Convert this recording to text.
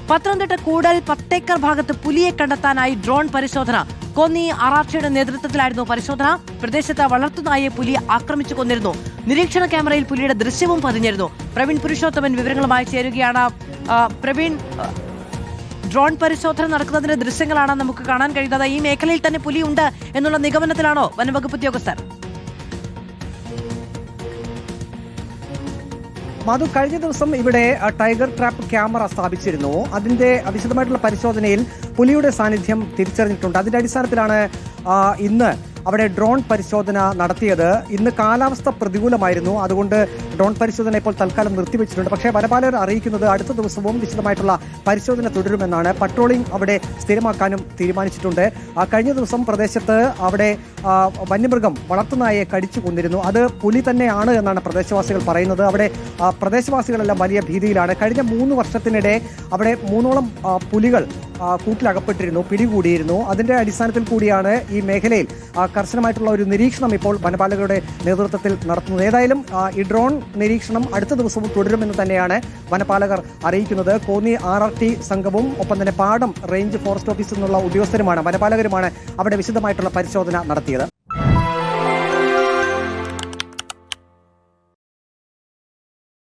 പത്തനംതിട്ട കൂടൽ പത്തേക്കർ ഭാഗത്ത് പുലിയെ കണ്ടെത്താനായി ഡ്രോൺ പരിശോധന. കോന്നി ആറാർച്ചയുടെ നേതൃത്വത്തിലായിരുന്നു പരിശോധന. പ്രദേശത്ത് വളർത്തുനായെ പുലി ആക്രമിച്ചു കൊന്നിരുന്നു. നിരീക്ഷണ ക്യാമറയിൽ പുലിയുടെ ദൃശ്യവും പതിഞ്ഞിരുന്നു. പ്രവീൺ പുരുഷോത്തമൻ വിവരങ്ങളുമായി ചേരുകയാണ്. പ്രവീൺ, ഡ്രോൺ പരിശോധന നടക്കുന്നതിന്റെ ദൃശ്യങ്ങളാണ് നമുക്ക് കാണാൻ കഴിയുന്നത്. ഈ മേഖലയിൽ തന്നെ പുലിയുണ്ട് എന്നുള്ള നിഗമനത്തിലാണോ വനംവകുപ്പ് ഉദ്യോഗസ്ഥർ? മധു, കഴിഞ്ഞ ദിവസം ഇവിടെ ടൈഗർ ട്രാപ്പ് ക്യാമറ സ്ഥാപിച്ചിരുന്നു. അതിന്റെ വിശദമായിട്ടുള്ള പരിശോധനയിൽ പുലിയുടെ സാന്നിധ്യം തിരിച്ചറിഞ്ഞിട്ടുണ്ട്. അതിന്റെ അടിസ്ഥാനത്തിലാണ് ഇന്ന് അവിടെ ഡ്രോൺ പരിശോധന നടത്തിയത്. ഇന്ന് കാലാവസ്ഥ പ്രതികൂലമായിരുന്നു, അതുകൊണ്ട് ഡ്രോൺ പരിശോധന ഇപ്പോൾ തൽക്കാലം നിർത്തിവെച്ചിട്ടുണ്ട്. പക്ഷേ വനപാലകർ അറിയിക്കുന്നത് അടുത്ത ദിവസവും വിശദമായിട്ടുള്ള പരിശോധന തുടരുമെന്നാണ്. പട്രോളിംഗ് അവിടെ സ്ഥിരമാക്കാനും തീരുമാനിച്ചിട്ടുണ്ട്. കഴിഞ്ഞ ദിവസം പ്രദേശത്ത് അവിടെ വന്യമൃഗം വളർത്തുനായെ കടിച്ചു കൊന്നിരുന്നു. അത് പുലി തന്നെയാണ് എന്നാണ് പ്രദേശവാസികൾ പറയുന്നത്. അവിടെ പ്രദേശവാസികളെല്ലാം വലിയ ഭീതിയിലാണ്. കഴിഞ്ഞ 3 വർഷത്തിനിടെ അവിടെ 3ഓളം പുലികൾ കൂട്ടിലകപ്പെട്ടിരുന്നു, പിടികൂടിയിരുന്നു. അതിന്റെ അടിസ്ഥാനത്തിൽ കൂടിയാണ് ഈ മേഖലയിൽ കർശനമായിട്ടുള്ള ഒരു നിരീക്ഷണം ഇപ്പോൾ വനപാലകരുടെ നേതൃത്വത്തിൽ നടത്തുന്നത്. ഏതായാലും ഈ ഡ്രോൺ നിരീക്ഷണം അടുത്ത ദിവസവും തുടരുമെന്ന് തന്നെയാണ് വനപാലകർ അറിയിക്കുന്നത്. കോന്നി RRT സംഘവും ഒപ്പം തന്നെ പാടം റേഞ്ച് ഫോറസ്റ്റ് ഓഫീസിൽ നിന്നുള്ള ഉദ്യോഗസ്ഥരുമാണ്, വനപാലകരുമാണ് അവിടെ വിശദമായിട്ടുള്ള പരിശോധന നടത്തിയത്.